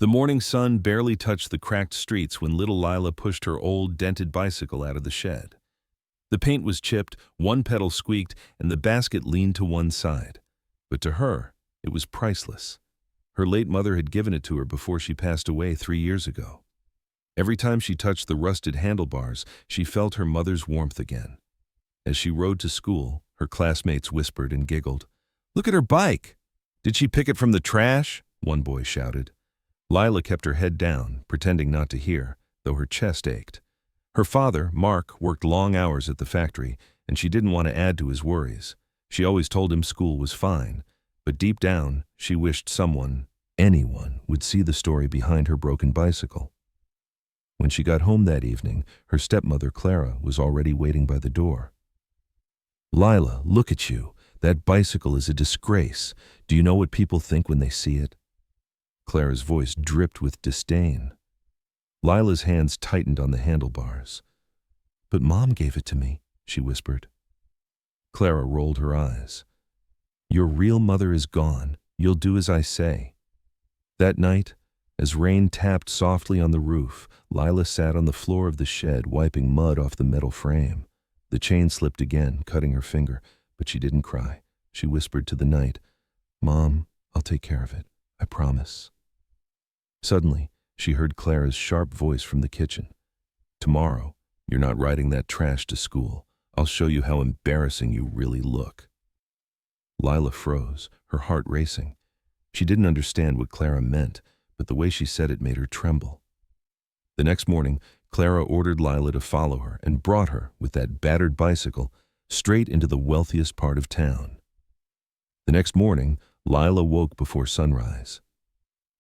The morning sun barely touched the cracked streets when little Lila pushed her old, dented bicycle out of the shed. The paint was chipped, one pedal squeaked, and the basket leaned to one side. But to her, it was priceless. Her late mother had given it to her before she passed away 3 years ago. Every time she touched the rusted handlebars, she felt her mother's warmth again. As she rode to school, her classmates whispered and giggled. "Look at her bike! Did she pick it from the trash?" one boy shouted. Lila kept her head down, pretending not to hear, though her chest ached. Her father, Mark, worked long hours at the factory, and she didn't want to add to his worries. She always told him school was fine, but deep down, she wished someone, anyone, would see the story behind her broken bicycle. When she got home that evening, her stepmother, Clara, was already waiting by the door. "Lila, look at you. That bicycle is a disgrace. Do you know what people think when they see it?" Clara's voice dripped with disdain. Lila's hands tightened on the handlebars. "But Mom gave it to me," she whispered. Clara rolled her eyes. "Your real mother is gone. You'll do as I say." That night, as rain tapped softly on the roof, Lila sat on the floor of the shed, wiping mud off the metal frame. The chain slipped again, cutting her finger, but she didn't cry. She whispered to the night, "Mom, I'll take care of it. I promise." Suddenly, she heard Clara's sharp voice from the kitchen. "Tomorrow, you're not riding that trash to school. I'll show you how embarrassing you really look." Lila froze, her heart racing. She didn't understand what Clara meant, but the way she said it made her tremble. The next morning, Clara ordered Lila to follow her and brought her, with that battered bicycle, straight into the wealthiest part of town. The next morning, Lila woke before sunrise.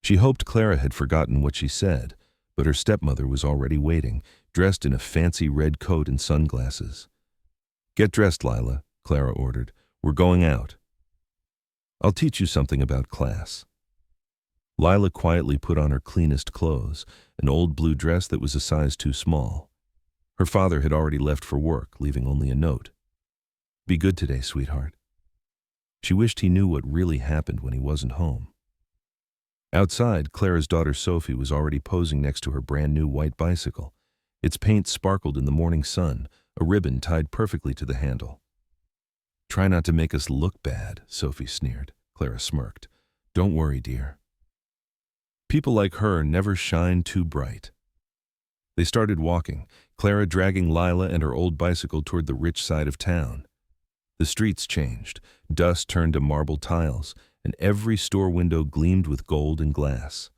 She hoped Clara had forgotten what she said, but her stepmother was already waiting, dressed in a fancy red coat and sunglasses. "Get dressed, Lila," Clara ordered. "We're going out. I'll teach you something about class." Lila quietly put on her cleanest clothes, an old blue dress that was a size too small. Her father had already left for work, leaving only a note. "Be good today, sweetheart." She wished he knew what really happened when he wasn't home. Outside, Clara's daughter Sophie was already posing next to her brand-new white bicycle. Its paint sparkled in the morning sun, a ribbon tied perfectly to the handle. "Try not to make us look bad," Sophie sneered. Clara smirked. "Don't worry, dear. People like her never shine too bright." They started walking, Clara dragging Lila and her old bicycle toward the rich side of town. The streets changed. Dust turned to marble tiles, and every store window gleamed with gold and glass.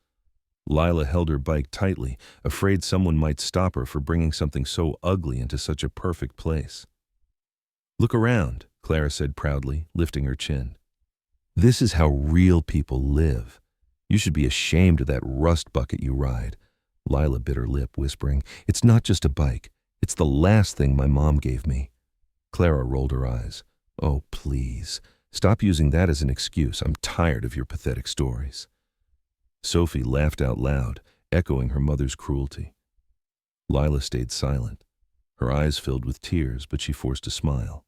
Lila held her bike tightly, afraid someone might stop her for bringing something so ugly into such a perfect place. "Look around," Clara said proudly, lifting her chin. "This is how real people live. You should be ashamed of that rust bucket you ride." Lila bit her lip, whispering, "It's not just a bike. It's the last thing my mom gave me." Clara rolled her eyes. "Oh, please. Stop using that as an excuse. I'm tired of your pathetic stories." Sophie laughed out loud, echoing her mother's cruelty. Lila stayed silent. Her eyes filled with tears, but she forced a smile.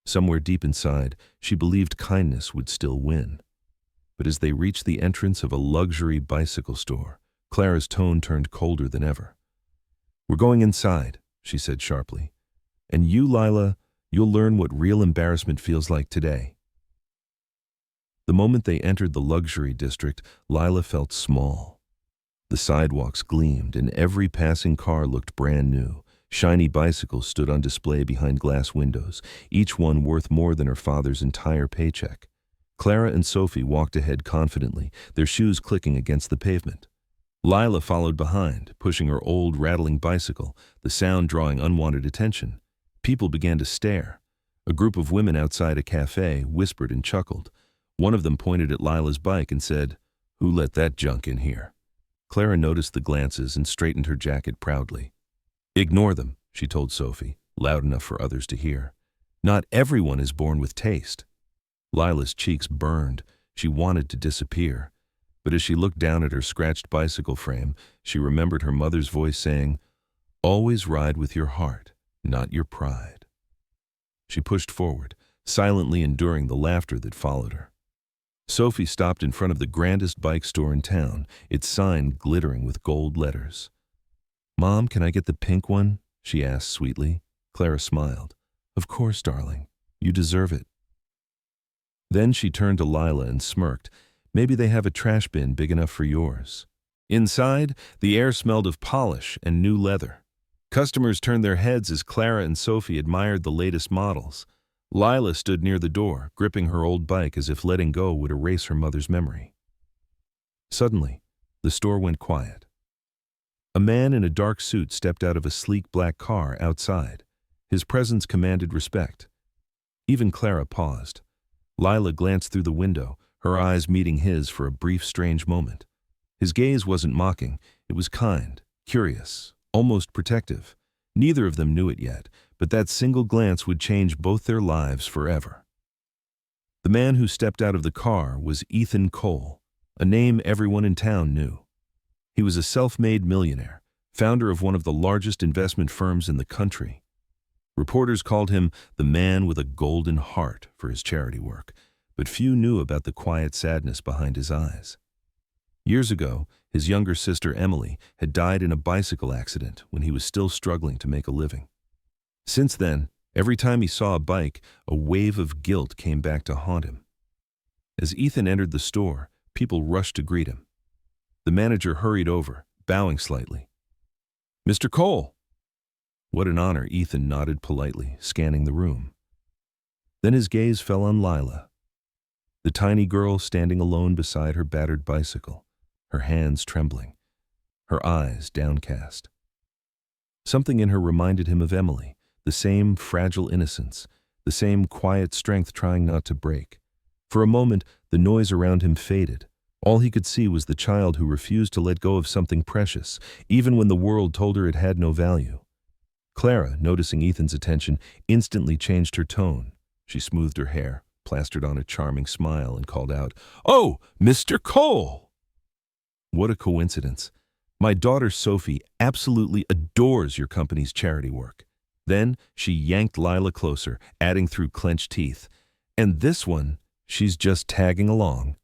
Somewhere deep inside, she believed kindness would still win. But as they reached the entrance of a luxury bicycle store, Clara's tone turned colder than ever. "We're going inside," she said sharply. "And you, Lila, you'll learn what real embarrassment feels like today." The moment they entered the luxury district, Lila felt small. The sidewalks gleamed, and every passing car looked brand new. Shiny bicycles stood on display behind glass windows, each one worth more than her father's entire paycheck. Clara and Sophie walked ahead confidently, their shoes clicking against the pavement. Lila followed behind, pushing her old, rattling bicycle, the sound drawing unwanted attention. People began to stare. A group of women outside a cafe whispered and chuckled. One of them pointed at Lila's bike and said, "Who let that junk in here?" Clara noticed the glances and straightened her jacket proudly. "Ignore them," she told Sophie, loud enough for others to hear. "Not everyone is born with taste." Lila's cheeks burned. She wanted to disappear. But as she looked down at her scratched bicycle frame, she remembered her mother's voice saying, "Always ride with your heart, not your pride." She pushed forward, silently enduring the laughter that followed her. Sophie stopped in front of the grandest bike store in town, its sign glittering with gold letters. "Mom, can I get the pink one?" she asked sweetly. Clara smiled. "Of course, darling. You deserve it." Then she turned to Lila and smirked. "Maybe they have a trash bin big enough for yours." Inside, the air smelled of polish and new leather. Customers turned their heads as Clara and Sophie admired the latest models. Lila stood near the door, gripping her old bike as if letting go would erase her mother's memory. Suddenly, the store went quiet. A man in a dark suit stepped out of a sleek black car outside. His presence commanded respect. Even Clara paused. Lila glanced through the window, her eyes meeting his for a brief, strange moment. His gaze wasn't mocking, it was kind, curious, almost protective. Neither of them knew it yet, but that single glance would change both their lives forever. The man who stepped out of the car was Ethan Cole, a name everyone in town knew. He was a self-made millionaire, founder of one of the largest investment firms in the country. Reporters called him the man with a golden heart for his charity work, but few knew about the quiet sadness behind his eyes. Years ago, his younger sister Emily had died in a bicycle accident when he was still struggling to make a living. Since then, every time he saw a bike, a wave of guilt came back to haunt him. As Ethan entered the store, people rushed to greet him. The manager hurried over, bowing slightly. "Mr. Cole!" "What an honor," Ethan nodded politely, scanning the room. Then his gaze fell on Lila, the tiny girl standing alone beside her battered bicycle, her hands trembling, her eyes downcast. Something in her reminded him of Emily, the same fragile innocence, the same quiet strength trying not to break. For a moment, the noise around him faded. All he could see was the child who refused to let go of something precious, even when the world told her it had no value. Clara, noticing Ethan's attention, instantly changed her tone. She smoothed her hair, plastered on a charming smile, and called out, "Oh, Mr. Cole!" "What a coincidence. My daughter Sophie absolutely adores your company's charity work." Then she yanked Lila closer, adding through clenched teeth, "And this one, she's just tagging along."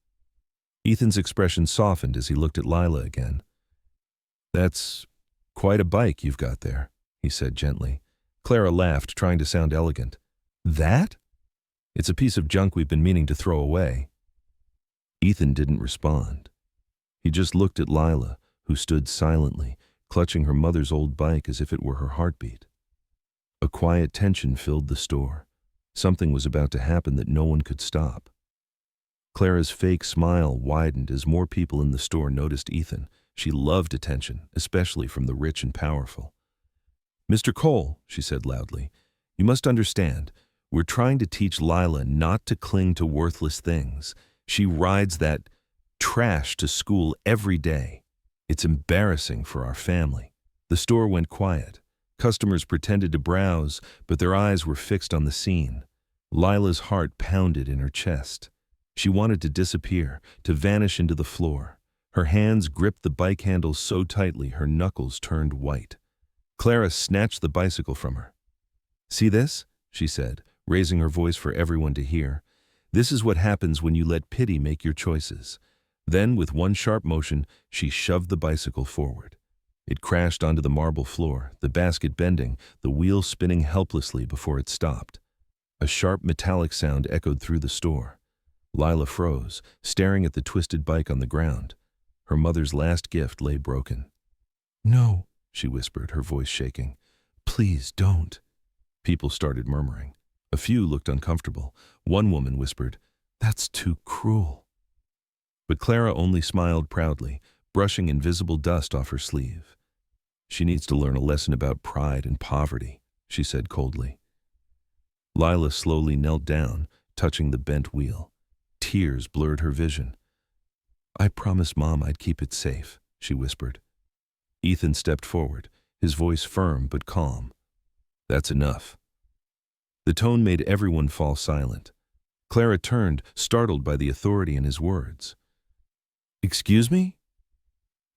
Ethan's expression softened as he looked at Lila again. "That's quite a bike you've got there," he said gently. Clara laughed, trying to sound elegant. "That? It's a piece of junk we've been meaning to throw away." Ethan didn't respond. He just looked at Lila, who stood silently, clutching her mother's old bike as if it were her heartbeat. A quiet tension filled the store. Something was about to happen that no one could stop. Clara's fake smile widened as more people in the store noticed Ethan. She loved attention, especially from the rich and powerful. "Mr. Cole," she said loudly, "you must understand, we're trying to teach Lila not to cling to worthless things. She rides that trash to school every day. It's embarrassing for our family." The store went quiet. Customers pretended to browse, but their eyes were fixed on the scene. Lila's heart pounded in her chest. She wanted to disappear, to vanish into the floor. Her hands gripped the bike handles so tightly her knuckles turned white. Clara snatched the bicycle from her. "See this?" she said, raising her voice for everyone to hear. "This is what happens when you let pity make your choices." Then, with one sharp motion, she shoved the bicycle forward. It crashed onto the marble floor, the basket bending, the wheel spinning helplessly before it stopped. A sharp metallic sound echoed through the store. Lila froze, staring at the twisted bike on the ground. Her mother's last gift lay broken. "No," she whispered, her voice shaking. "Please don't." People started murmuring. A few looked uncomfortable. One woman whispered, "That's too cruel." But Clara only smiled proudly, brushing invisible dust off her sleeve. "She needs to learn a lesson about pride and poverty," she said coldly. Lila slowly knelt down, touching the bent wheel. Tears blurred her vision. "I promised Mom I'd keep it safe," she whispered. Ethan stepped forward, his voice firm but calm. "That's enough." The tone made everyone fall silent. Clara turned, startled by the authority in his words. "Excuse me?"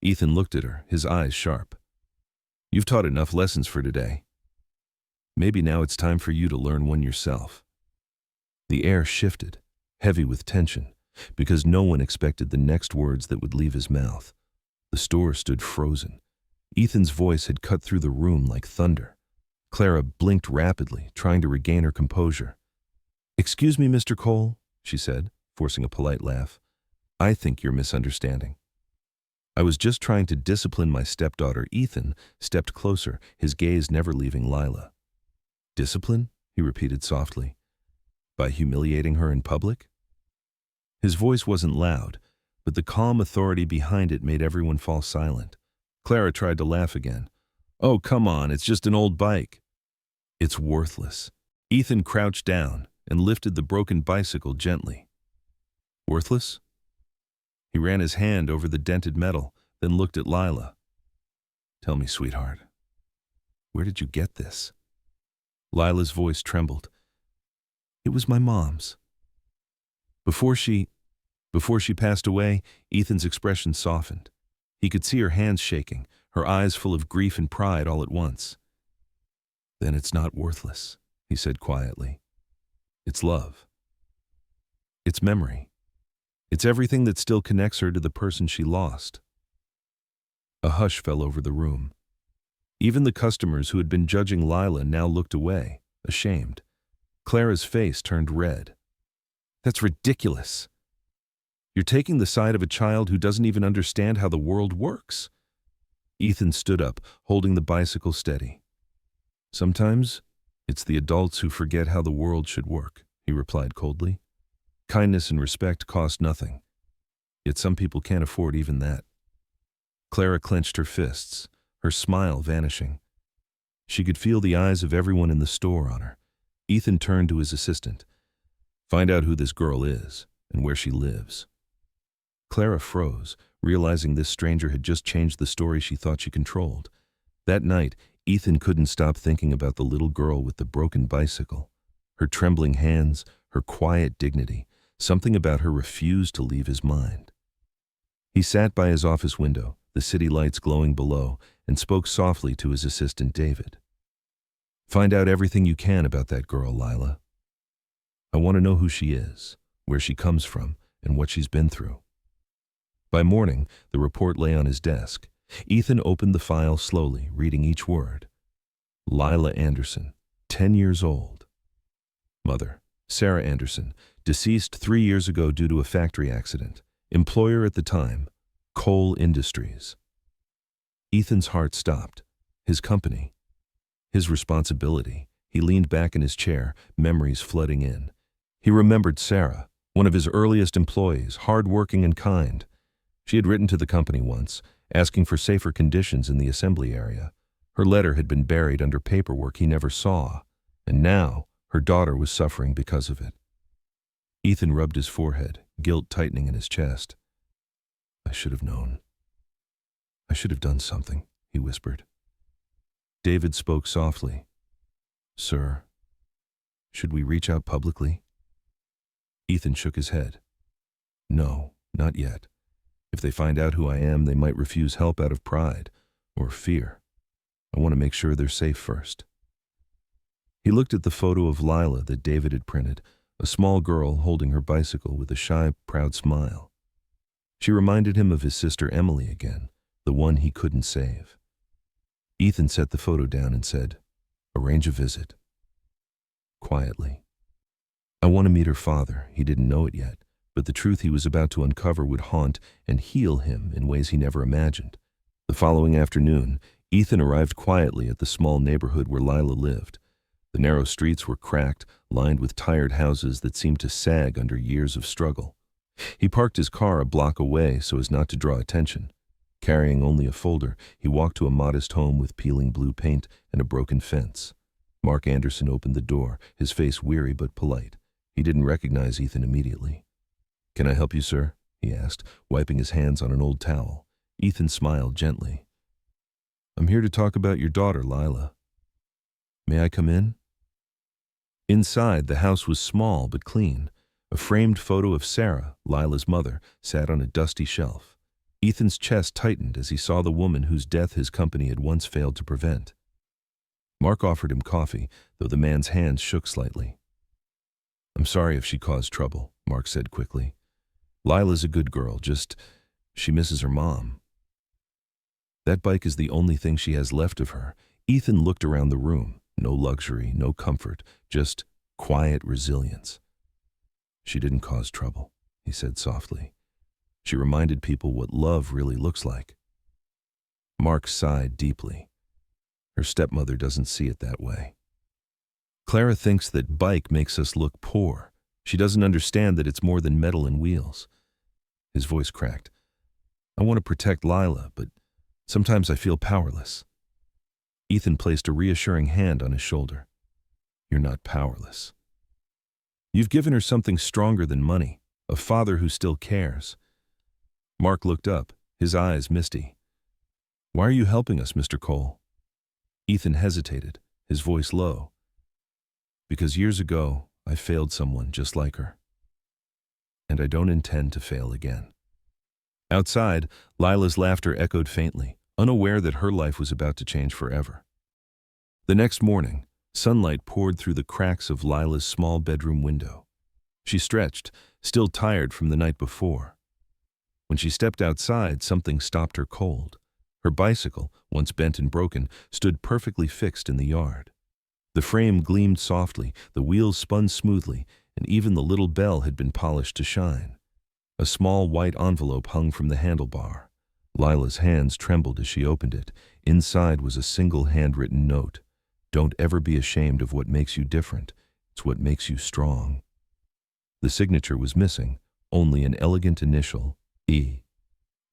Ethan looked at her, his eyes sharp. "You've taught enough lessons for today. Maybe now it's time for you to learn one yourself." The air shifted, heavy with tension. because no one expected the next words that would leave his mouth. The store stood frozen. Ethan's voice had cut through the room like thunder. Clara blinked rapidly, trying to regain her composure. "Excuse me, Mr. Cole," she said, forcing a polite laugh. "I think you're misunderstanding. I was just trying to discipline my stepdaughter." Ethan stepped closer, his gaze never leaving Lila. "Discipline?" he repeated softly. "By humiliating her in public?" His voice wasn't loud, but the calm authority behind it made everyone fall silent. Clara tried to laugh again. "Oh, come on, it's just an old bike." "It's worthless." Ethan crouched down and lifted the broken bicycle gently. "Worthless?" He ran his hand over the dented metal, then looked at Lila. "Tell me, sweetheart, where did you get this?" Lila's voice trembled. "It was my mom's." Before she passed away, Ethan's expression softened. He could see her hands shaking, her eyes full of grief and pride all at once. "Then it's not worthless," he said quietly. "It's love. It's memory. It's everything that still connects her to the person she lost." A hush fell over the room. Even the customers who had been judging Lila now looked away, ashamed. Clara's face turned red. "That's ridiculous. You're taking the side of a child who doesn't even understand how the world works." Ethan stood up, holding the bicycle steady. "Sometimes it's the adults who forget how the world should work," he replied coldly. "Kindness and respect cost nothing. Yet some people can't afford even that." Clara clenched her fists, her smile vanishing. She could feel the eyes of everyone in the store on her. Ethan turned to his assistant. "Find out who this girl is and where she lives." Clara froze, realizing this stranger had just changed the story she thought she controlled. That night, Ethan couldn't stop thinking about the little girl with the broken bicycle. Her trembling hands, her quiet dignity, something about her refused to leave his mind. He sat by his office window, the city lights glowing below, and spoke softly to his assistant David. "Find out everything you can about that girl, Lila. I want to know who she is, where she comes from, and what she's been through." By morning, the report lay on his desk. Ethan opened the file slowly, reading each word. Lila Anderson, 10 years old. Mother, Sarah Anderson, deceased 3 years ago due to a factory accident. Employer at the time, Cole Industries. Ethan's heart stopped. His company. His responsibility. He leaned back in his chair, memories flooding in. He remembered Sarah, one of his earliest employees, hard-working and kind. She had written to the company once, asking for safer conditions in the assembly area. Her letter had been buried under paperwork he never saw, and now her daughter was suffering because of it. Ethan rubbed his forehead, guilt tightening in his chest. "I should have known. I should have done something," he whispered. David spoke softly. "Sir, should we reach out publicly?" Ethan shook his head. "No, not yet. If they find out who I am, they might refuse help out of pride or fear. I want to make sure they're safe first." He looked at the photo of Lila that David had printed, a small girl holding her bicycle with a shy, proud smile. She reminded him of his sister Emily again, the one he couldn't save. Ethan set the photo down and said, "Arrange a visit." Quietly. "I want to meet her father." He didn't know it yet, but the truth he was about to uncover would haunt and heal him in ways he never imagined. The following afternoon, Ethan arrived quietly at the small neighborhood where Lila lived. The narrow streets were cracked, lined with tired houses that seemed to sag under years of struggle. He parked his car a block away so as not to draw attention. Carrying only a folder, he walked to a modest home with peeling blue paint and a broken fence. Mark Anderson opened the door, his face weary but polite. He didn't recognize Ethan immediately. "Can I help you, sir?" he asked, wiping his hands on an old towel. Ethan smiled gently. "I'm here to talk about your daughter, Lila. May I come in?" Inside, the house was small but clean. A framed photo of Sarah, Lila's mother, sat on a dusty shelf. Ethan's chest tightened as he saw the woman whose death his company had once failed to prevent. Mark offered him coffee, though the man's hands shook slightly. "I'm sorry if she caused trouble," Mark said quickly. Lila's a good girl, just she misses her mom. That bike is the only thing she has left of her. Ethan looked around the room. No luxury, no comfort, just quiet resilience. She didn't cause trouble, he said softly. She reminded people what love really looks like. Mark sighed deeply. Her stepmother doesn't see it that way. Clara thinks that bike makes us look poor. She doesn't understand that it's more than metal and wheels. His voice cracked. I want to protect Lila, but sometimes I feel powerless. Ethan placed a reassuring hand on his shoulder. You're not powerless. You've given her something stronger than money, a father who still cares. Mark looked up, his eyes misty. Why are you helping us, Mr. Cole? Ethan hesitated, his voice low. Because years ago, I failed someone just like her. And I don't intend to fail again. Outside, Lila's laughter echoed faintly, unaware that her life was about to change forever. The next morning, sunlight poured through the cracks of Lila's small bedroom window. She stretched, still tired from the night before. When she stepped outside, something stopped her cold. Her bicycle, once bent and broken, stood perfectly fixed in the yard. The frame gleamed softly, the wheels spun smoothly, and even the little bell had been polished to shine. A small white envelope hung from the handlebar. Lila's hands trembled as she opened it. Inside was a single handwritten note. Don't ever be ashamed of what makes you different. It's what makes you strong. The signature was missing, only an elegant initial, E.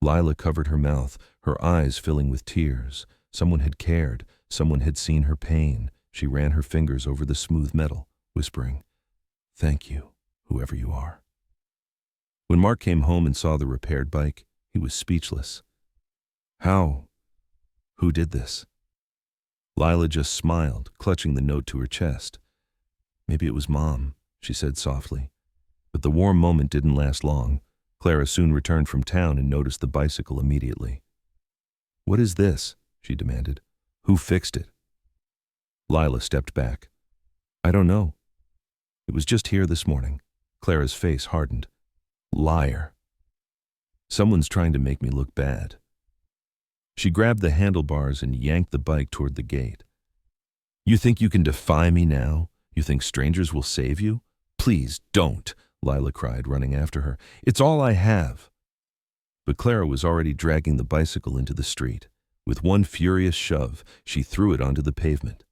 Lila covered her mouth, her eyes filling with tears. Someone had cared. Someone had seen her pain. She ran her fingers over the smooth metal, whispering, Thank you, whoever you are. When Mark came home and saw the repaired bike, he was speechless. How? Who did this? Lila just smiled, clutching the note to her chest. Maybe it was Mom, she said softly. But the warm moment didn't last long. Clara soon returned from town and noticed the bicycle immediately. What is this? She demanded. Who fixed it? Lila stepped back. I don't know. It was just here this morning. Clara's face hardened. Liar. Someone's trying to make me look bad. She grabbed the handlebars and yanked the bike toward the gate. You think you can defy me now? You think strangers will save you? Please don't, Lila cried, running after her. It's all I have. But Clara was already dragging the bicycle into the street. With one furious shove, she threw it onto the pavement.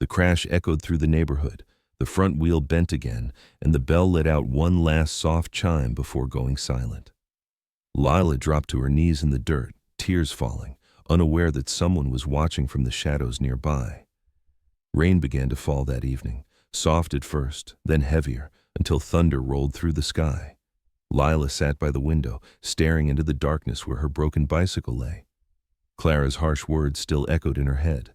The crash echoed through the neighborhood. The front wheel bent again, and the bell let out one last soft chime before going silent. Lila dropped to her knees in the dirt, tears falling, unaware that someone was watching from the shadows nearby. Rain began to fall that evening, soft at first, then heavier, until thunder rolled through the sky. Lila sat by the window, staring into the darkness where her broken bicycle lay. Clara's harsh words still echoed in her head.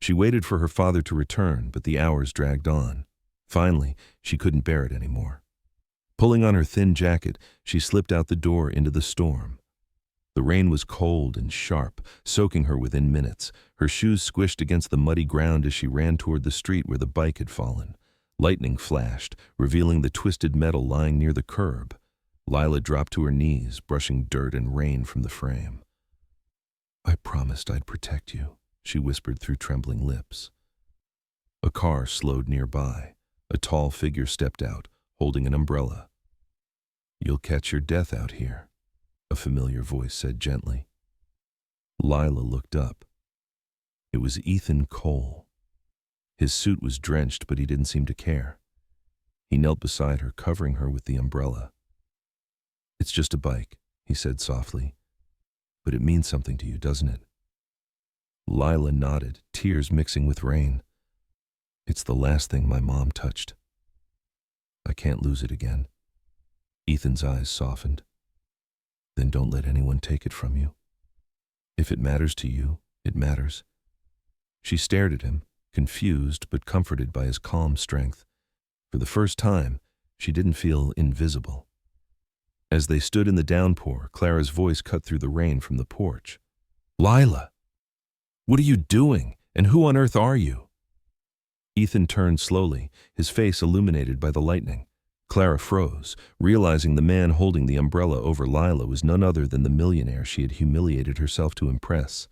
She waited for her father to return, but the hours dragged on. Finally, she couldn't bear it anymore. Pulling on her thin jacket, she slipped out the door into the storm. The rain was cold and sharp, soaking her within minutes. Her shoes squished against the muddy ground as she ran toward the street where the bike had fallen. Lightning flashed, revealing the twisted metal lying near the curb. Lila dropped to her knees, brushing dirt and rain from the frame. I promised I'd protect you, she whispered through trembling lips. A car slowed nearby. A tall figure stepped out, holding an umbrella. You'll catch your death out here, a familiar voice said gently. Lila looked up. It was Ethan Cole. His suit was drenched, but he didn't seem to care. He knelt beside her, covering her with the umbrella. It's just a bike, he said softly. But it means something to you, doesn't it? Lila nodded, tears mixing with rain. It's the last thing my mom touched. I can't lose it again. Ethan's eyes softened. Then don't let anyone take it from you. If it matters to you, it matters. She stared at him, confused but comforted by his calm strength. For the first time, she didn't feel invisible. As they stood in the downpour, Clara's voice cut through the rain from the porch. Lila! What are you doing? And who on earth are you? Ethan turned slowly, his face illuminated by the lightning. Clara froze, realizing the man holding the umbrella over Lila was none other than the millionaire she had humiliated herself to impress.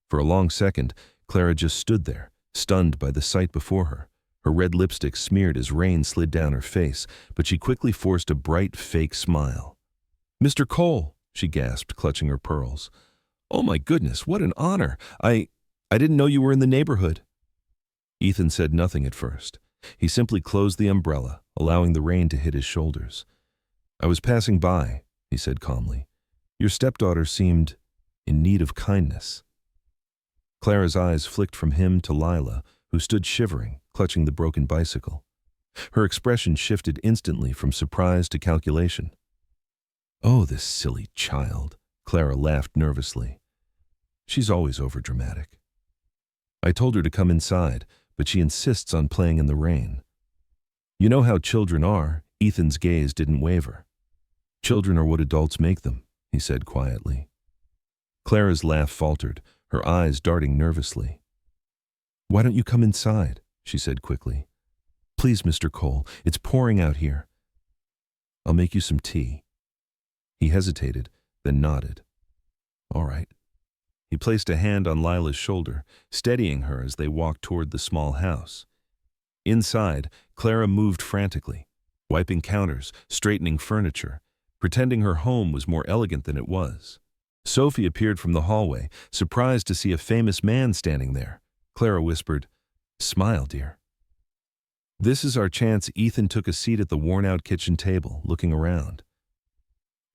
For a long second, Clara just stood there, stunned by the sight before her. Her red lipstick smeared as rain slid down her face, but she quickly forced a bright, fake smile. "Mr. Cole," she gasped, clutching her pearls. "Oh my goodness, what an honor! I didn't know you were in the neighborhood." Ethan said nothing at first. He simply closed the umbrella, allowing the rain to hit his shoulders. "I was passing by," he said calmly. "Your stepdaughter seemed in need of kindness." Clara's eyes flicked from him to Lila, who stood shivering, clutching the broken bicycle. Her expression shifted instantly from surprise to calculation. "Oh, this silly child," Clara laughed nervously. "She's always overdramatic. I told her to come inside, but she insists on playing in the rain." "You know how children are." Ethan's gaze didn't waver. "Children are what adults make them," he said quietly. Clara's laugh faltered, her eyes darting nervously. "Why don't you come inside?" she said quickly. "Please, Mr. Cole, it's pouring out here." "I'll make you some tea." He hesitated, then nodded. "All right." He placed a hand on Lila's shoulder, steadying her as they walked toward the small house. Inside, Clara moved frantically, wiping counters, straightening furniture, pretending her home was more elegant than it was. Sophie appeared from the hallway, surprised to see a famous man standing there. Clara whispered, "Smile, dear." "This is our chance." Ethan took a seat at the worn-out kitchen table, looking around.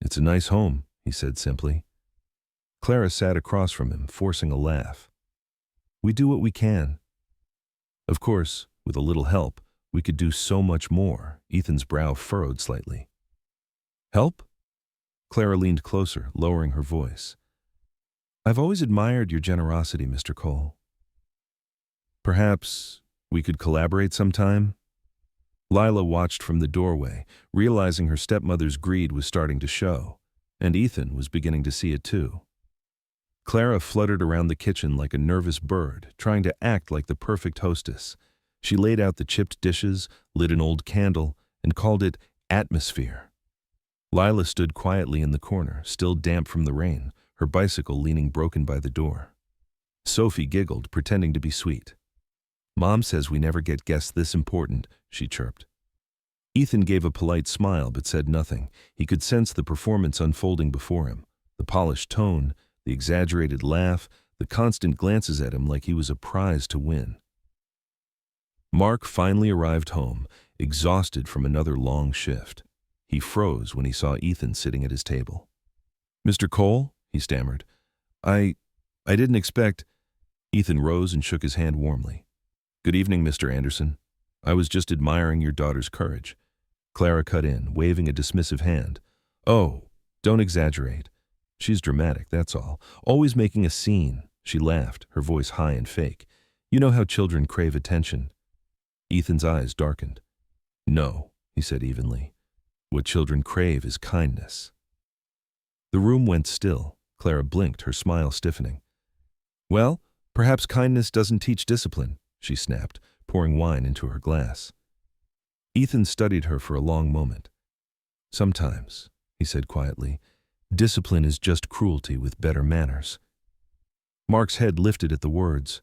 "It's a nice home," he said simply. Clara sat across from him, forcing a laugh. "We do what we can. Of course, with a little help, we could do so much more." Ethan's brow furrowed slightly. "Help?" Clara leaned closer, lowering her voice. "I've always admired your generosity, Mr. Cole. Perhaps we could collaborate sometime?" Lila watched from the doorway, realizing her stepmother's greed was starting to show, and Ethan was beginning to see it too. Clara fluttered around the kitchen like a nervous bird, trying to act like the perfect hostess. She laid out the chipped dishes, lit an old candle, and called it atmosphere. Lila stood quietly in the corner, still damp from the rain, her bicycle leaning broken by the door. Sophie giggled, pretending to be sweet. "Mom says we never get guests this important," she chirped. Ethan gave a polite smile but said nothing. He could sense the performance unfolding before him, the polished tone, the exaggerated laugh, the constant glances at him like he was a prize to win. Mark finally arrived home, exhausted from another long shift. He froze when he saw Ethan sitting at his table. "Mr. Cole?" he stammered. I didn't expect—" Ethan rose and shook his hand warmly. "Good evening, Mr. Anderson. I was just admiring your daughter's courage." Clara cut in, waving a dismissive hand. "Oh, don't exaggerate. She's dramatic, that's all. Always making a scene." She laughed, her voice high and fake. "You know how children crave attention." Ethan's eyes darkened. "No," he said evenly. "What children crave is kindness." The room went still. Clara blinked, her smile stiffening. "Well, perhaps kindness doesn't teach discipline," she snapped, pouring wine into her glass. Ethan studied her for a long moment. "Sometimes," he said quietly, "discipline is just cruelty with better manners." Mark's head lifted at the words.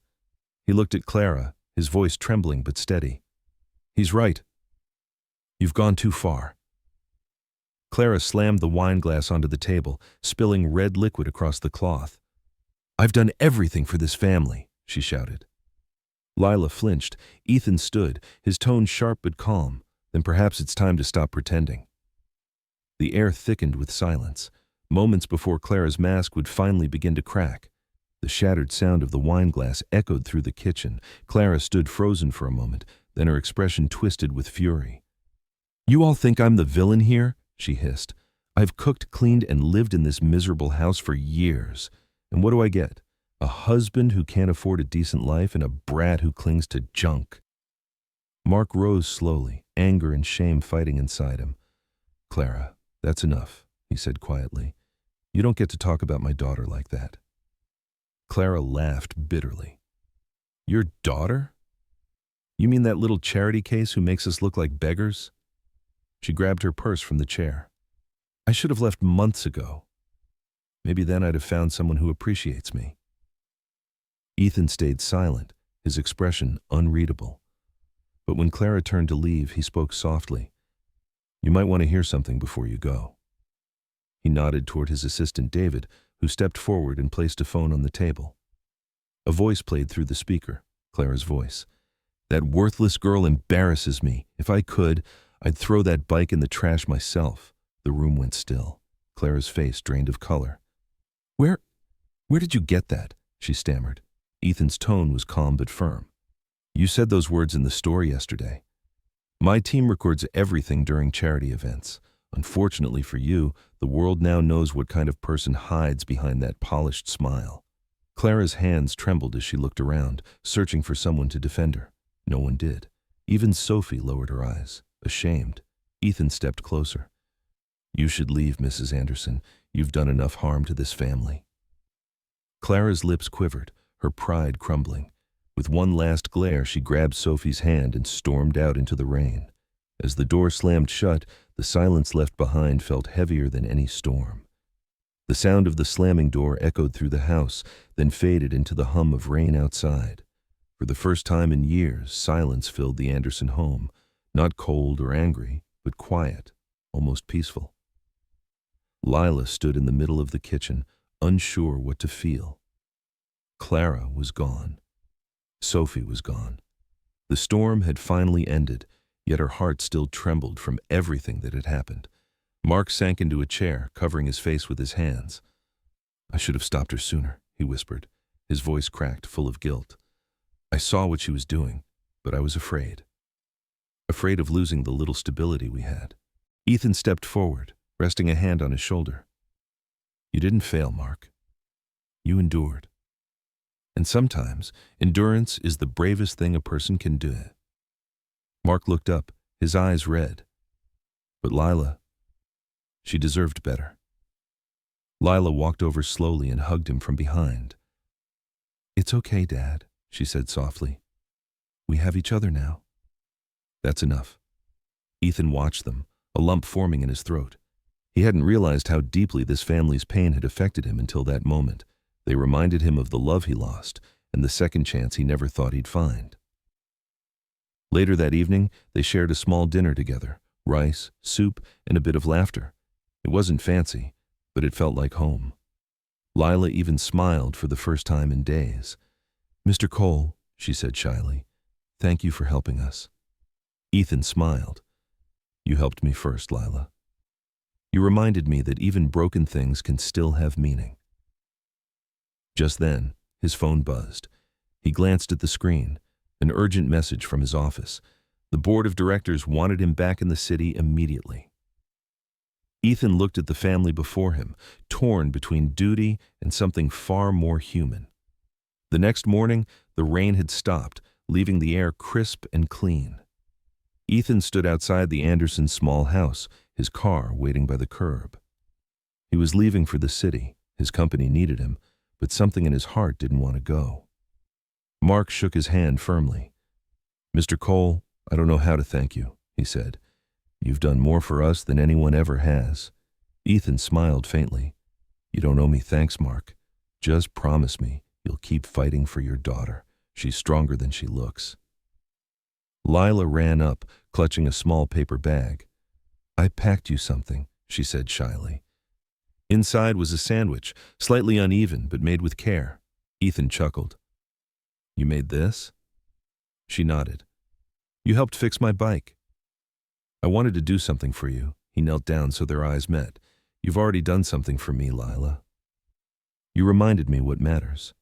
He looked at Clara, his voice trembling but steady. "He's right. You've gone too far." Clara slammed the wine glass onto the table, spilling red liquid across the cloth. "I've done everything for this family," she shouted. Lila flinched. Ethan stood, his tone sharp but calm. "Then perhaps it's time to stop pretending." The air thickened with silence. Moments before Clara's mask would finally begin to crack. The shattered sound of the wine glass echoed through the kitchen. Clara stood frozen for a moment, then her expression twisted with fury. "You all think I'm the villain here?" she hissed. "I've cooked, cleaned, and lived in this miserable house for years. And what do I get? A husband who can't afford a decent life and a brat who clings to junk." Mark rose slowly, anger and shame fighting inside him. "Clara, that's enough," he said quietly. "You don't get to talk about my daughter like that." Clara laughed bitterly. "Your daughter? You mean that little charity case who makes us look like beggars?" She grabbed her purse from the chair. I should have left months ago. Maybe then I'd have found someone who appreciates me. Ethan stayed silent, his expression unreadable. But when Clara turned to leave, he spoke softly. You might want to hear something before you go. He nodded toward his assistant David, who stepped forward and placed a phone on the table. A voice played through the speaker, Clara's voice. That worthless girl embarrasses me. If I could, I'd throw that bike in the trash myself. The room went still. Clara's face drained of color. Where did you get that? She stammered. Ethan's tone was calm but firm. You said those words in the store yesterday. My team records everything during charity events. Unfortunately for you, the world now knows what kind of person hides behind that polished smile. Clara's hands trembled as she looked around, searching for someone to defend her. No one did. Even Sophie lowered her eyes, ashamed. Ethan stepped closer. You should leave, Mrs. Anderson. You've done enough harm to this family. Clara's lips quivered, her pride crumbling. With one last glare, she grabbed Sophie's hand and stormed out into the rain. As the door slammed shut, the silence left behind felt heavier than any storm. The sound of the slamming door echoed through the house, then faded into the hum of rain outside. For the first time in years, silence filled the Anderson home, not cold or angry, but quiet, almost peaceful. Lila stood in the middle of the kitchen, unsure what to feel. Clara was gone. Sophie was gone. The storm had finally ended, yet her heart still trembled from everything that had happened. Mark sank into a chair, covering his face with his hands. I should have stopped her sooner, he whispered, his voice cracked, full of guilt. I saw what she was doing, but I was afraid. Afraid of losing the little stability we had. Ethan stepped forward, resting a hand on his shoulder. You didn't fail, Mark. You endured. And sometimes, endurance is the bravest thing a person can do. Mark looked up, his eyes red. But Lila, she deserved better. Lila walked over slowly and hugged him from behind. It's okay, Dad, she said softly. We have each other now. That's enough. Ethan watched them, a lump forming in his throat. He hadn't realized how deeply this family's pain had affected him until that moment. They reminded him of the love he lost and the second chance he never thought he'd find. Later that evening, they shared a small dinner together, rice, soup, and a bit of laughter. It wasn't fancy, but it felt like home. Lila even smiled for the first time in days. Mr. Cole, she said shyly, thank you for helping us. Ethan smiled. You helped me first, Lila. You reminded me that even broken things can still have meaning. Just then, his phone buzzed. He glanced at the screen, an urgent message from his office. The board of directors wanted him back in the city immediately. Ethan looked at the family before him, torn between duty and something far more human. The next morning, the rain had stopped, leaving the air crisp and clean. Ethan stood outside the Andersons' small house, his car waiting by the curb. He was leaving for the city. His company needed him, but something in his heart didn't want to go. Mark shook his hand firmly. Mr. Cole, I don't know how to thank you, he said. You've done more for us than anyone ever has. Ethan smiled faintly. You don't owe me thanks, Mark. Just promise me you'll keep fighting for your daughter. She's stronger than she looks. Lila ran up, clutching a small paper bag. I packed you something, she said shyly. Inside was a sandwich, slightly uneven but made with care. Ethan chuckled. You made this? She nodded. You helped fix my bike. I wanted to do something for you. He knelt down so their eyes met. You've already done something for me, Lila. You reminded me what matters.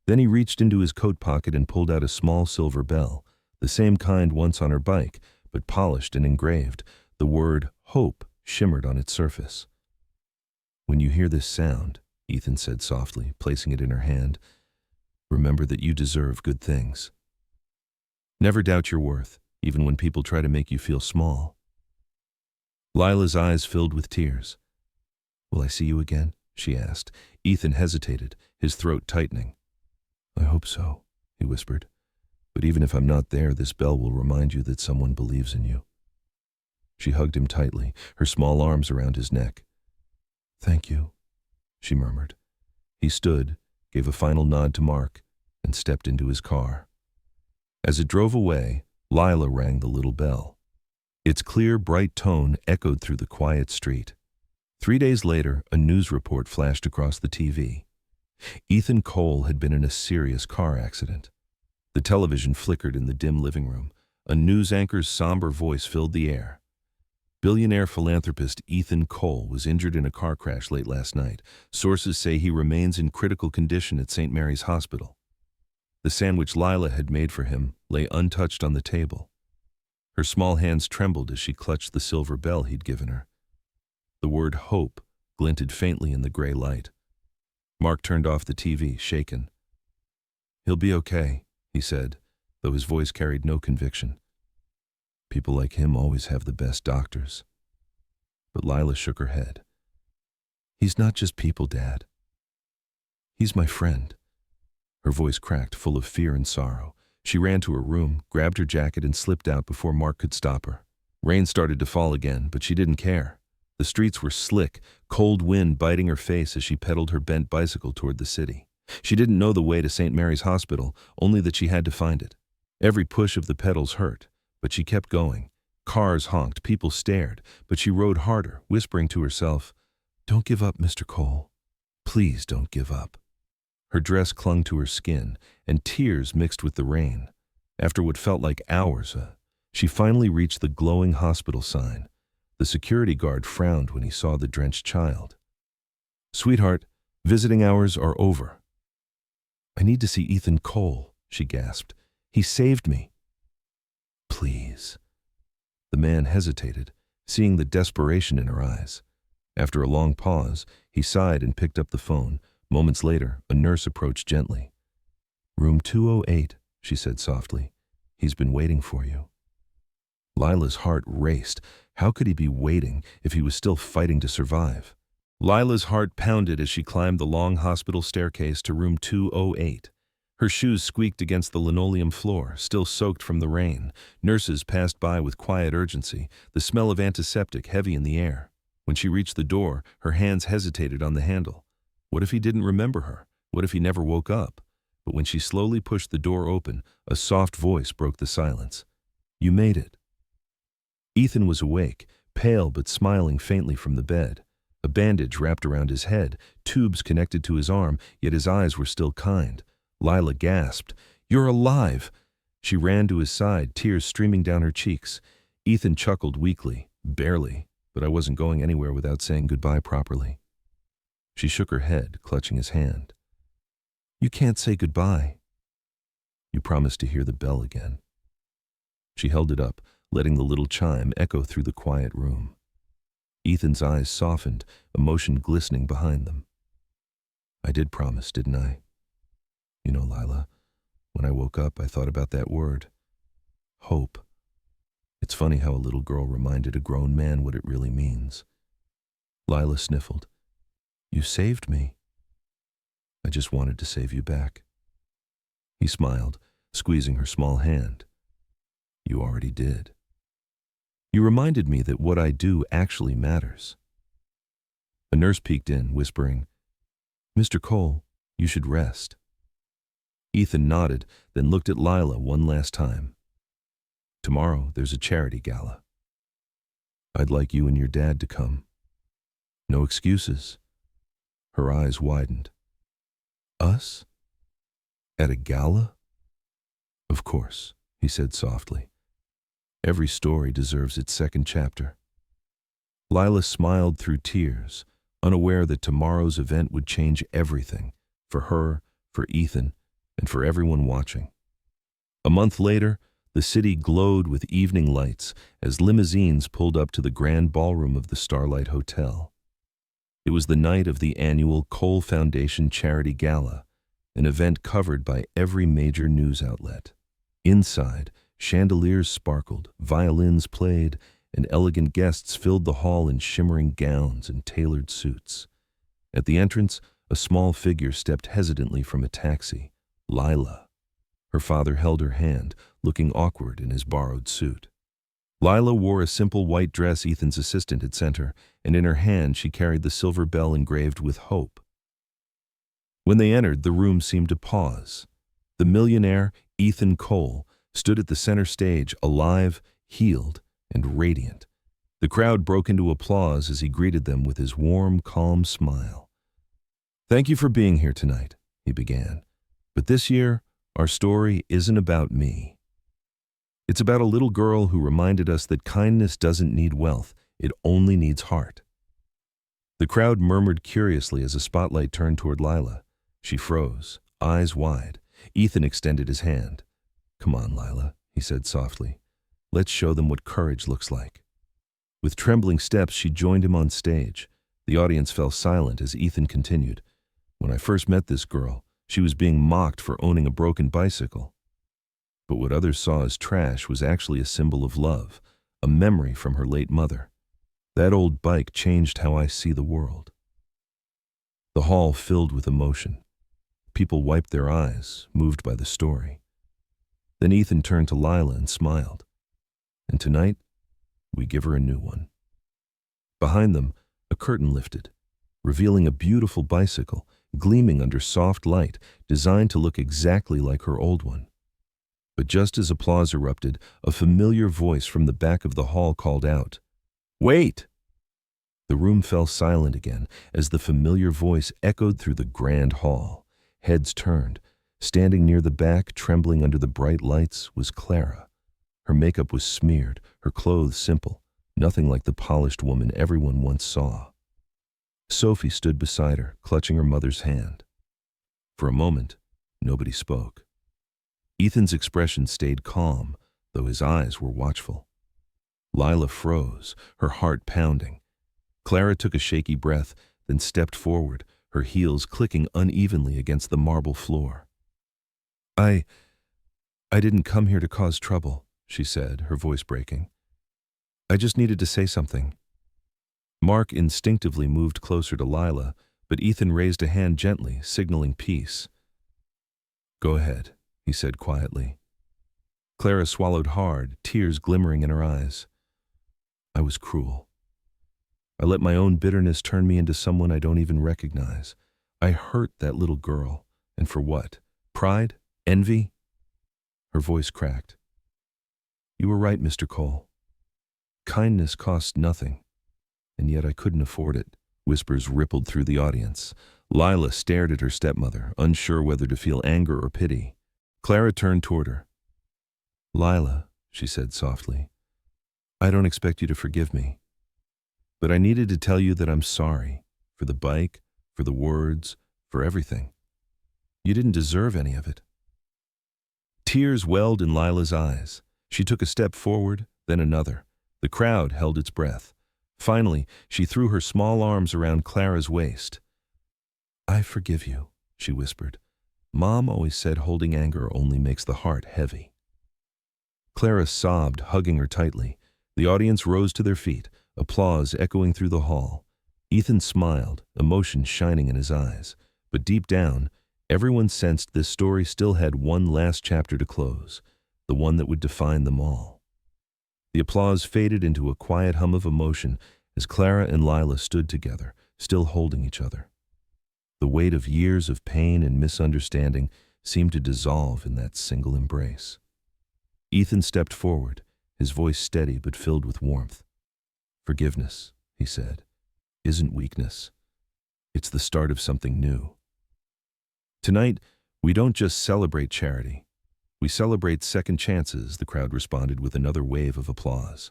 Then he reached into his coat pocket and pulled out a small silver bell, the same kind once on her bike, but polished and engraved. The word hope shimmered on its surface. When you hear this sound, Ethan said softly, placing it in her hand, remember that you deserve good things. Never doubt your worth, even when people try to make you feel small. Lila's eyes filled with tears. Will I see you again? She asked. Ethan hesitated, his throat tightening. I hope so, he whispered. But even if I'm not there, this bell will remind you that someone believes in you. She hugged him tightly, her small arms around his neck. "Thank you," she murmured. He stood, gave a final nod to Mark, and stepped into his car. As it drove away, Lila rang the little bell. Its clear, bright tone echoed through the quiet street. 3 days later, a news report flashed across the TV. Ethan Cole had been in a serious car accident. The television flickered in the dim living room. A news anchor's somber voice filled the air. Billionaire philanthropist Ethan Cole was injured in a car crash late last night. Sources say he remains in critical condition at St. Mary's Hospital. The sandwich Lila had made for him lay untouched on the table. Her small hands trembled as she clutched the silver bell he'd given her. The word hope glinted faintly in the gray light. Mark turned off the TV, shaken. "He'll be okay," he said, though his voice carried no conviction. "People like him always have the best doctors." But Lila shook her head. "He's not just people, Dad. He's my friend." Her voice cracked, full of fear and sorrow. She ran to her room, grabbed her jacket, and slipped out before Mark could stop her. Rain started to fall again, but she didn't care. The streets were slick, cold wind biting her face as she pedaled her bent bicycle toward the city. She didn't know the way to St. Mary's Hospital, only that she had to find it. Every push of the pedals hurt, but she kept going. Cars honked, people stared, but she rode harder, whispering to herself, "Don't give up, Mr. Cole. Please don't give up." Her dress clung to her skin, and tears mixed with the rain. After what felt like hours, she finally reached the glowing hospital sign. The security guard frowned when he saw the drenched child. "Sweetheart, visiting hours are over." "I need to see Ethan Cole," she gasped. "He saved me." "Please." The man hesitated, seeing the desperation in her eyes. After a long pause, he sighed and picked up the phone. Moments later, a nurse approached gently. "Room 208, she said softly. "He's been waiting for you." Lila's heart raced. How could he be waiting if he was still fighting to survive? Lila's heart pounded as she climbed the long hospital staircase to room 208. Her shoes squeaked against the linoleum floor, still soaked from the rain. Nurses passed by with quiet urgency, the smell of antiseptic heavy in the air. When she reached the door, her hands hesitated on the handle. What if he didn't remember her? What if he never woke up? But when she slowly pushed the door open, a soft voice broke the silence. "You made it." Ethan was awake, pale but smiling faintly from the bed. A bandage wrapped around his head, tubes connected to his arm, yet his eyes were still kind. Lila gasped, "You're alive!" She ran to his side, tears streaming down her cheeks. Ethan chuckled weakly, "Barely, but I wasn't going anywhere without saying goodbye properly." She shook her head, clutching his hand. "You can't say goodbye." "You promised to hear the bell again." She held it up, letting the little chime echo through the quiet room. Ethan's eyes softened, emotion glistening behind them. "I did promise, didn't I? You know, Lila, when I woke up, I thought about that word. Hope. It's funny how a little girl reminded a grown man what it really means." Lila sniffled. "You saved me." "I just wanted to save you back." He smiled, squeezing her small hand. "You already did. You reminded me that what I do actually matters." A nurse peeked in, whispering, "Mr. Cole, you should rest." Ethan nodded, then looked at Lila one last time. "Tomorrow there's a charity gala. I'd like you and your dad to come. No excuses." Her eyes widened. "Us? At a gala?" "Of course," he said softly. "Every story deserves its second chapter." Lila smiled through tears, unaware that tomorrow's event would change everything, for her, for Ethan, and for everyone watching. A month later, the city glowed with evening lights as limousines pulled up to the grand ballroom of the Starlight Hotel. It was the night of the annual Cole Foundation Charity Gala, an event covered by every major news outlet. Inside, chandeliers sparkled, violins played, and elegant guests filled the hall in shimmering gowns and tailored suits. At the entrance, a small figure stepped hesitantly from a taxi. Lila. Her father held her hand, looking awkward in his borrowed suit. Lila wore a simple white dress Ethan's assistant had sent her, and in her hand she carried the silver bell engraved with hope. When they entered, the room seemed to pause. The millionaire, Ethan Cole, stood at the center stage, alive, healed, and radiant. The crowd broke into applause as he greeted them with his warm, calm smile. "Thank you for being here tonight," he began. "But this year, our story isn't about me. It's about a little girl who reminded us that kindness doesn't need wealth, it only needs heart." The crowd murmured curiously as a spotlight turned toward Lila. She froze, eyes wide. Ethan extended his hand. "Come on, Lila," he said softly. "Let's show them what courage looks like." With trembling steps, she joined him on stage. The audience fell silent as Ethan continued. "When I first met this girl, she was being mocked for owning a broken bicycle. But what others saw as trash was actually a symbol of love, a memory from her late mother. That old bike changed how I see the world." The hall filled with emotion. People wiped their eyes, moved by the story. Then Ethan turned to Lila and smiled. "And tonight, we give her a new one." Behind them, a curtain lifted, revealing a beautiful bicycle, gleaming under soft light, designed to look exactly like her old one. But just as applause erupted, a familiar voice from the back of the hall called out, "Wait!" The room fell silent again as the familiar voice echoed through the grand hall. Heads turned. Standing near the back, trembling under the bright lights, was Clara. Her makeup was smeared, her clothes simple, nothing like the polished woman everyone once saw. Sophie stood beside her, clutching her mother's hand. For a moment, nobody spoke. Ethan's expression stayed calm, though his eyes were watchful. Lila froze, her heart pounding. Clara took a shaky breath, then stepped forward, her heels clicking unevenly against the marble floor. I didn't come here to cause trouble," she said, her voice breaking. "I just needed to say something." Mark instinctively moved closer to Lila, but Ethan raised a hand gently, signaling peace. "Go ahead," he said quietly. Clara swallowed hard, tears glimmering in her eyes. "I was cruel. I let my own bitterness turn me into someone I don't even recognize. I hurt that little girl. And for what? Pride? Envy?" Her voice cracked. "You were right, Mr. Cole. Kindness costs nothing, and yet I couldn't afford it." Whispers rippled through the audience. Lila stared at her stepmother, unsure whether to feel anger or pity. Clara turned toward her. "Lila," she said softly, "I don't expect you to forgive me. But I needed to tell you that I'm sorry, for the bike, for the words, for everything. You didn't deserve any of it." Tears welled in Lila's eyes. She took a step forward, then another. The crowd held its breath. Finally, she threw her small arms around Clara's waist. "I forgive you," she whispered. "Mom always said holding anger only makes the heart heavy." Clara sobbed, hugging her tightly. The audience rose to their feet, applause echoing through the hall. Ethan smiled, emotion shining in his eyes. But deep down, everyone sensed this story still had one last chapter to close, the one that would define them all. The applause faded into a quiet hum of emotion as Clara and Lila stood together, still holding each other. The weight of years of pain and misunderstanding seemed to dissolve in that single embrace. Ethan stepped forward, his voice steady but filled with warmth. "Forgiveness," he said, "isn't weakness. It's the start of something new." "Tonight, we don't just celebrate charity. We celebrate second chances," the crowd responded with another wave of applause.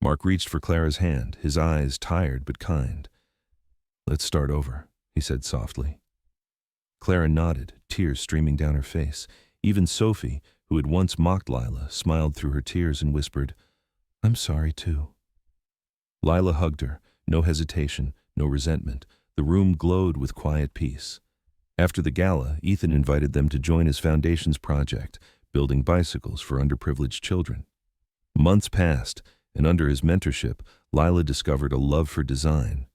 Mark reached for Clara's hand, his eyes tired but kind. "Let's start over," he said softly. Clara nodded, tears streaming down her face. Even Sophie, who had once mocked Lila, smiled through her tears and whispered, "I'm sorry too." Lila hugged her, no hesitation, no resentment. The room glowed with quiet peace. After the gala, Ethan invited them to join his foundation's project, building bicycles for underprivileged children. Months passed, and under his mentorship, Lila discovered a love for design.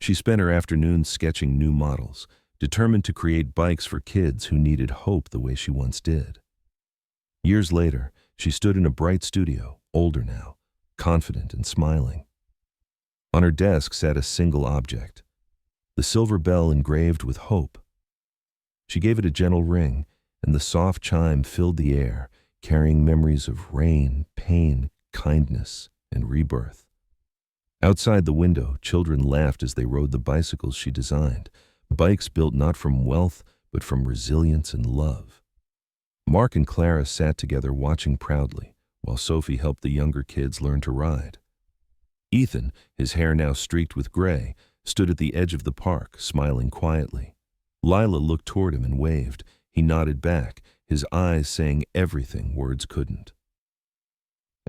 She spent her afternoons sketching new models, determined to create bikes for kids who needed hope the way she once did. Years later, she stood in a bright studio, older now, confident and smiling. On her desk sat a single object, the silver bell engraved with hope. She gave it a gentle ring, and the soft chime filled the air, carrying memories of rain, pain, kindness, and rebirth. Outside the window, children laughed as they rode the bicycles she designed, bikes built not from wealth, but from resilience and love. Mark and Clara sat together watching proudly, while Sophie helped the younger kids learn to ride. Ethan, his hair now streaked with gray, stood at the edge of the park, smiling quietly. Lila looked toward him and waved. He nodded back, his eyes saying everything words couldn't.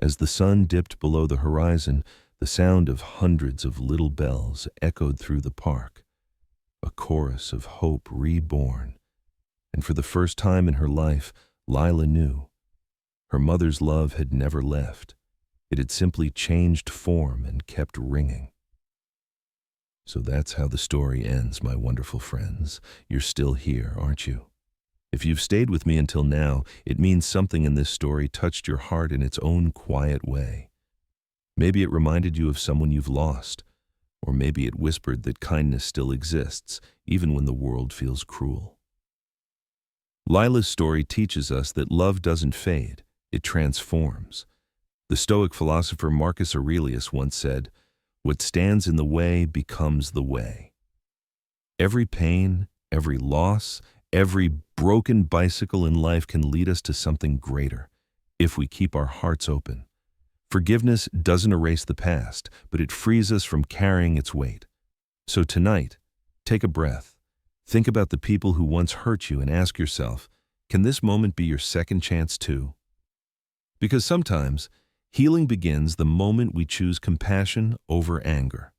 As the sun dipped below the horizon, the sound of hundreds of little bells echoed through the park, a chorus of hope reborn. And for the first time in her life, Lila knew. Her mother's love had never left. It had simply changed form and kept ringing. So that's how the story ends, my wonderful friends. You're still here, aren't you? If you've stayed with me until now, it means something in this story touched your heart in its own quiet way. Maybe it reminded you of someone you've lost, or maybe it whispered that kindness still exists, even when the world feels cruel. Lila's story teaches us that love doesn't fade, it transforms. The Stoic philosopher Marcus Aurelius once said, "What stands in the way becomes the way." Every pain, every loss, every broken bicycle in life can lead us to something greater, if we keep our hearts open. Forgiveness doesn't erase the past, but it frees us from carrying its weight. So tonight, take a breath. Think about the people who once hurt you and ask yourself, can this moment be your second chance too? Because sometimes, healing begins the moment we choose compassion over anger.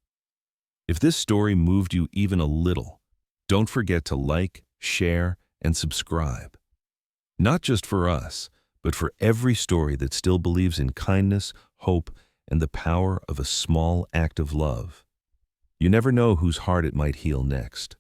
If this story moved you even a little, don't forget to like, share, and subscribe. Not just for us, but for every story that still believes in kindness, hope, and the power of a small act of love. You never know whose heart it might heal next.